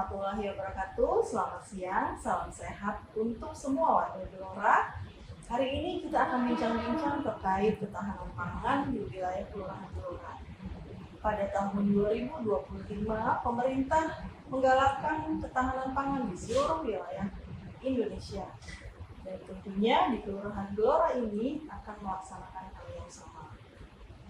warahmatullahi wabarakatuh. Selamat siang, salam sehat untuk semua warga Gelora. Hari ini kita akan bincang-bincang terkait ketahanan pangan di wilayah Kelurahan Gelora. Pada tahun 2025, pemerintah menggalakkan ketahanan pangan di seluruh wilayah Indonesia. Dan tentunya di Kelurahan Gelora ini akan melaksanakan hal yang sama.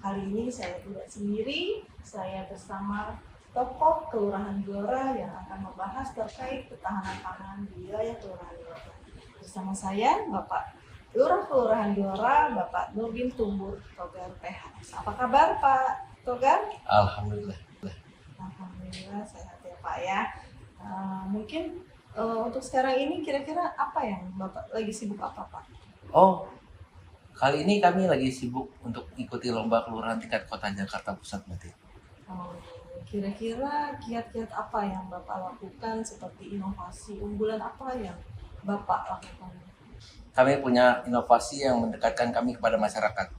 Kali ini saya tidak sendiri, saya bersama tokoh Kelurahan Gelora yang akan membahas terkait ketahanan pangan di wilayah Kelurahan Gelora. Bersama saya, Bapak Lurah Kelurahan Gelora, Bapak Nurdin Tumbur Togar PH. Apa kabar Pak Togar? Alhamdulillah. Alhamdulillah sehat ya Pak ya. Mungkin untuk sekarang ini kira-kira apa yang Bapak lagi sibuk apa Pak? Oh, kali ini kami lagi sibuk untuk ikuti lomba kelurahan tingkat kota Jakarta Pusat berarti. Kira-kira kiat-kiat apa yang Bapak lakukan, seperti inovasi unggulan apa yang Bapak lakukan? Kami punya inovasi yang mendekatkan kami kepada masyarakat.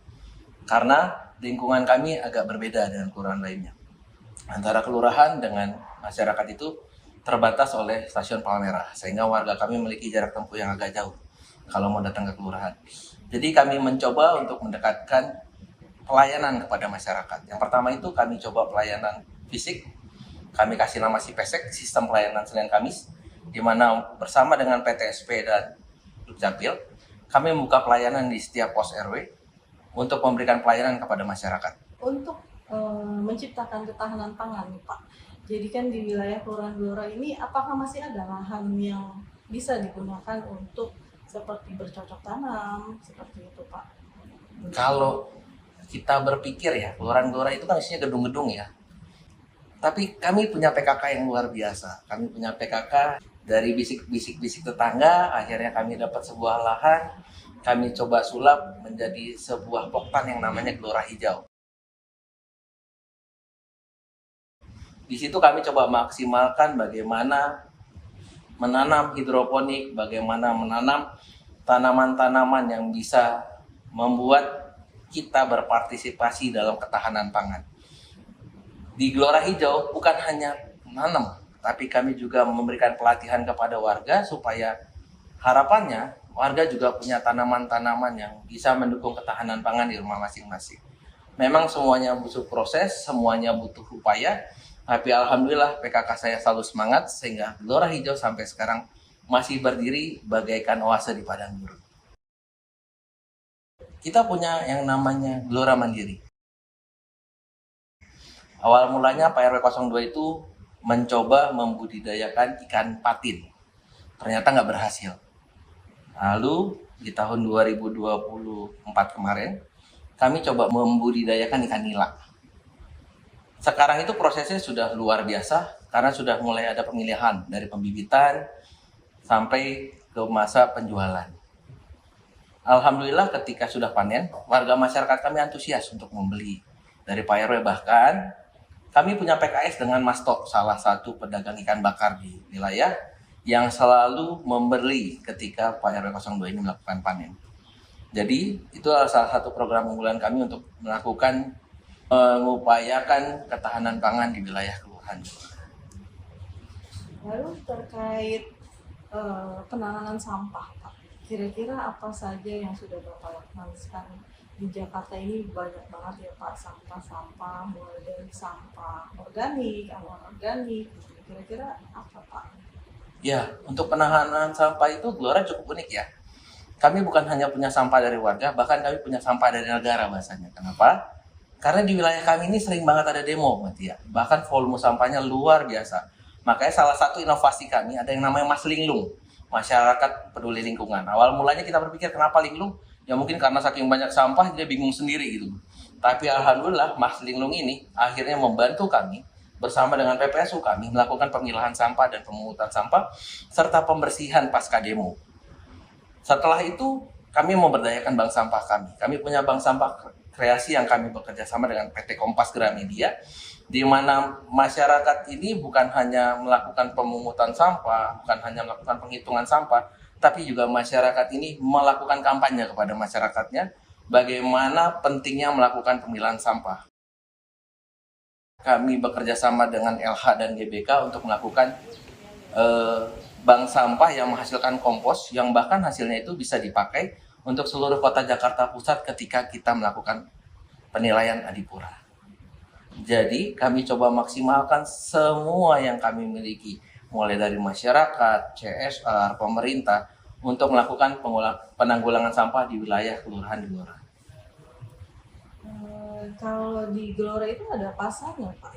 Karena lingkungan kami agak berbeda dengan kelurahan lainnya. Antara kelurahan dengan masyarakat itu terbatas oleh stasiun Palmerah, sehingga warga kami memiliki jarak tempuh yang agak jauh kalau mau datang ke kelurahan. Jadi kami mencoba untuk mendekatkan pelayanan kepada masyarakat. Yang pertama itu kami coba pelayanan fisik. Kami kasih nama SIPESEK, Sistem Pelayanan Senin Kamis, di mana bersama dengan PTSP dan Dukcapil, kami membuka pelayanan di setiap pos RW untuk memberikan pelayanan kepada masyarakat. Untuk menciptakan ketahanan pangan nih Pak, jadi kan di wilayah Kelurahan Gelora ini apakah masih ada lahan yang bisa digunakan untuk seperti bercocok tanam, seperti itu Pak? Kalau kita berpikir ya, Kelurahan Gelora itu kan isinya gedung-gedung ya. Tapi kami punya PKK yang luar biasa. Kami punya PKK dari bisik-bisik tetangga, akhirnya kami dapat sebuah lahan. Kami coba sulap menjadi sebuah poktan yang namanya Gelora Hijau. Di situ kami coba maksimalkan bagaimana menanam hidroponik, bagaimana menanam tanaman-tanaman yang bisa membuat kita berpartisipasi dalam ketahanan pangan. Di Gelora Hijau bukan hanya menanam, tapi kami juga memberikan pelatihan kepada warga supaya harapannya warga juga punya tanaman-tanaman yang bisa mendukung ketahanan pangan di rumah masing-masing. Memang semuanya butuh proses, semuanya butuh upaya, tapi alhamdulillah PKK saya selalu semangat sehingga Gelora Hijau sampai sekarang masih berdiri bagaikan oase di padang gurun. Kita punya yang namanya Gelora Mandiri. Awal mulanya Pak RW 02 itu mencoba membudidayakan ikan patin. Ternyata nggak berhasil. Lalu di tahun 2024 kemarin, kami coba membudidayakan ikan nila. Sekarang itu prosesnya sudah luar biasa karena sudah mulai ada pemilihan dari pembibitan sampai ke masa penjualan. Alhamdulillah ketika sudah panen, warga masyarakat kami antusias untuk membeli dari Pak RW. Bahkan kami punya PKS dengan Mas Tok, salah satu pedagang ikan bakar di wilayah yang selalu membeli ketika Pak RW 02 ini melakukan panen. Jadi itu adalah salah satu program unggulan kami untuk melakukan mengupayakan ketahanan pangan di wilayah kelurahan. Lalu terkait penanganan sampah Pak, kira-kira apa saja yang sudah Bapak lakukan? Sekarang di Jakarta ini banyak banget ya Pak sampah-sampah, mulai dari sampah organik, anorganik, kira-kira apa Pak? Ya, untuk penanganan sampah itu Gelora cukup unik ya. Kami bukan hanya punya sampah dari warga, bahkan kami punya sampah dari negara bahasanya. Kenapa? Karena di wilayah kami ini sering banget ada demo, ya. Bahkan volume sampahnya luar biasa. Makanya salah satu inovasi kami ada yang namanya Mas Linglung, Masyarakat Peduli Lingkungan. Awal mulanya kita berpikir kenapa linglung? Ya mungkin karena saking banyak sampah dia bingung sendiri gitu. Tapi alhamdulillah Mas Linglung ini akhirnya membantu kami bersama dengan PPSU kami melakukan pemilahan sampah dan pemungutan sampah serta pembersihan pasca demo. Setelah itu kami memberdayakan bank sampah kami. Kami punya bank sampah kreasi yang kami bekerja sama dengan PT Kompas Gramedia, di mana masyarakat ini bukan hanya melakukan pemungutan sampah, bukan hanya melakukan penghitungan sampah, tapi juga masyarakat ini melakukan kampanye kepada masyarakatnya bagaimana pentingnya melakukan pemilahan sampah. Kami bekerja sama dengan LH dan GBK untuk melakukan bank sampah yang menghasilkan kompos yang bahkan hasilnya itu bisa dipakai untuk seluruh kota Jakarta Pusat ketika kita melakukan penilaian Adipura. Jadi kami coba maksimalkan semua yang kami miliki, mulai dari masyarakat, CSR, pemerintah, untuk melakukan penanggulangan sampah di wilayah kelurahan Gelora. Kalau di Gelora itu ada pasarnya, Pak?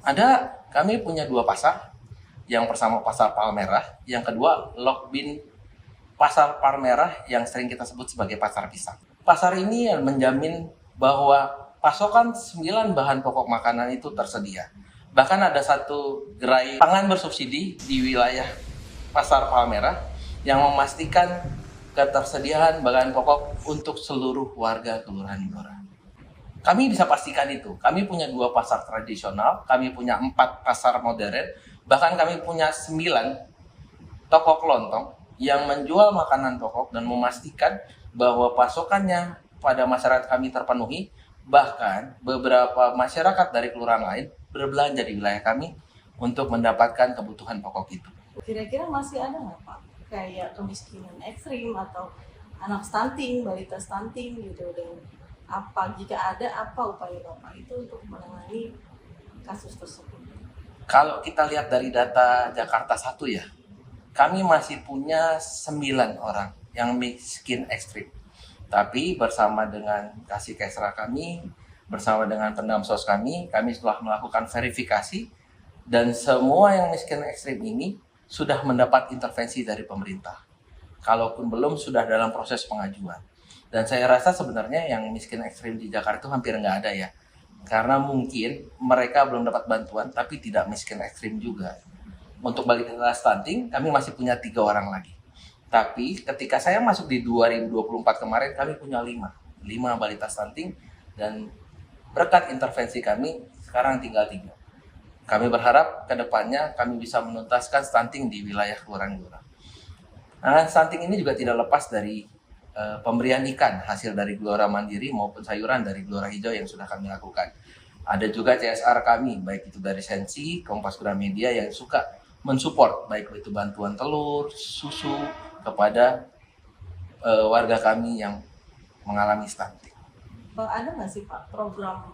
Ada, kami punya 2 pasar. Yang pertama Pasar Palmerah, yang kedua Lokbin Pasar Palmerah yang sering kita sebut sebagai Pasar Pisang. Pasar ini menjamin bahwa pasokan 9 bahan pokok makanan itu tersedia. Bahkan ada satu gerai pangan bersubsidi di wilayah Pasar Palmerah yang memastikan ketersediaan bahan pokok untuk seluruh warga Kelurahan Gelora. Kami bisa pastikan itu. Kami punya 2 pasar tradisional, kami punya 4 pasar modern, bahkan kami punya 9 toko kelontong yang menjual makanan pokok dan memastikan bahwa pasokannya pada masyarakat kami terpenuhi. Bahkan beberapa masyarakat dari kelurahan lain berbelanja di wilayah kami untuk mendapatkan kebutuhan pokok itu. Kira-kira masih ada nggak, Pak? Kayak kemiskinan ekstrim atau anak stunting, balita stunting gitu, dan apa jika ada, apa upaya Bapak itu untuk menangani kasus tersebut? Kalau kita lihat dari data Jakarta 1 ya, kami masih punya 9 orang yang miskin ekstrim. Tapi bersama dengan Kasih Kesra kami, bersama dengan Pendamsos kami telah melakukan verifikasi dan semua yang miskin ekstrim ini sudah mendapat intervensi dari pemerintah. Kalaupun belum, sudah dalam proses pengajuan. Dan saya rasa sebenarnya yang miskin ekstrim di Jakarta itu hampir nggak ada ya. Karena mungkin mereka belum dapat bantuan, tapi tidak miskin ekstrim juga. Untuk balita stunting, kami masih punya 3 orang lagi. Tapi ketika saya masuk di 2024 kemarin, kami punya 5 balita stunting, dan berkat intervensi kami, sekarang tinggal 3. Kami berharap ke depannya kami bisa menuntaskan stunting di wilayah Kelurahan Gelora. Nah, stunting ini juga tidak lepas dari pemberian ikan hasil dari Gelora Mandiri maupun sayuran dari Gelora Hijau yang sudah kami lakukan. Ada juga CSR kami, baik itu dari Sensi, Kompas Gramedia yang suka mensupport, baik itu bantuan telur, susu kepada warga kami yang mengalami stunting. Ada nggak sih Pak program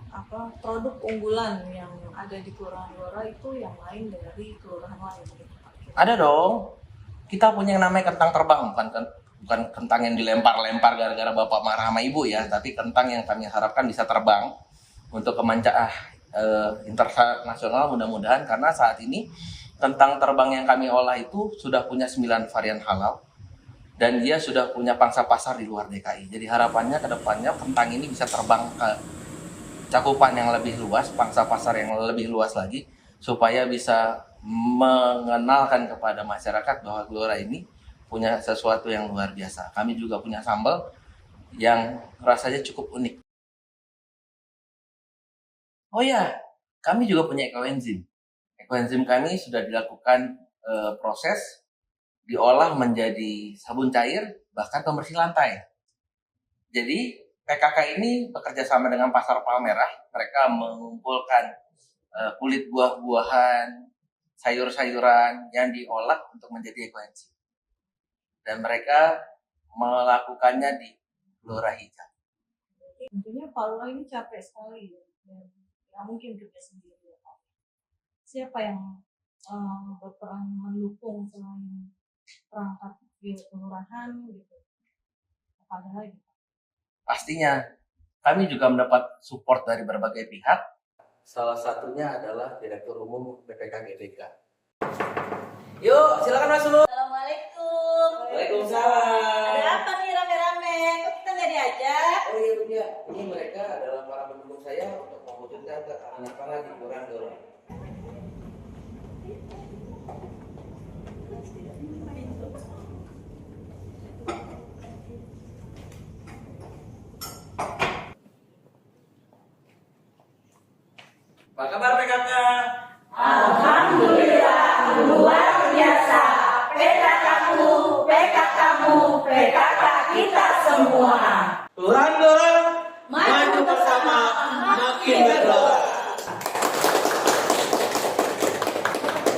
produk unggulan yang ada di Kelurahan Gelora itu yang lain dari kelurahan lain? Gitu, Pak? Ada dong. Kita punya yang namanya kentang terbang, bukan kentang yang dilempar-lempar gara-gara bapak marah sama ibu ya, tapi kentang yang kami harapkan bisa terbang untuk kemancaah internasional mudah-mudahan, karena saat ini kentang terbang yang kami olah itu sudah punya 9 varian halal dan dia sudah punya pangsa pasar di luar DKI. Jadi harapannya ke depannya kentang ini bisa terbang ke cakupan yang lebih luas, pangsa pasar yang lebih luas lagi, supaya bisa mengenalkan kepada masyarakat bahwa Gelora ini punya sesuatu yang luar biasa. Kami juga punya sambal yang rasanya cukup unik. Oh ya, kami juga punya ekoenzim. Ekoenzim kami sudah dilakukan proses, diolah menjadi sabun cair, bahkan pembersih lantai. Jadi PKK ini bekerja sama dengan Pasar Palmerah. Mereka mengumpulkan kulit buah-buahan, sayur-sayuran yang diolah untuk menjadi ekoenzim. Dan mereka melakukannya di Gelora Hijau. Tentunya Pak Lurah ini capek sekali ya. Nggak mungkin kerja sendiri ya Pak. Siapa yang berperan mendukung selain perangkat di kelurahan gitu? Apa ada lagi? Pastinya kami juga mendapat support dari berbagai pihak. Salah satunya adalah Direktur Umum PPK GBK. Yuk, silakan masuk. Assalamualaikum. Waalaikumsalam. Ada apa nih rame-rame? Kok kita nggak diajak? Oh iya Bunda, ini mereka adalah para pendukung saya untuk mewujudkan ketahanan pangan di Kelurahan Gelora. Apa kabar PKK? Alhamdulillah luar biasa. PKK-mu, PKK-mu, PKK kita semua. Kelurahan Gelora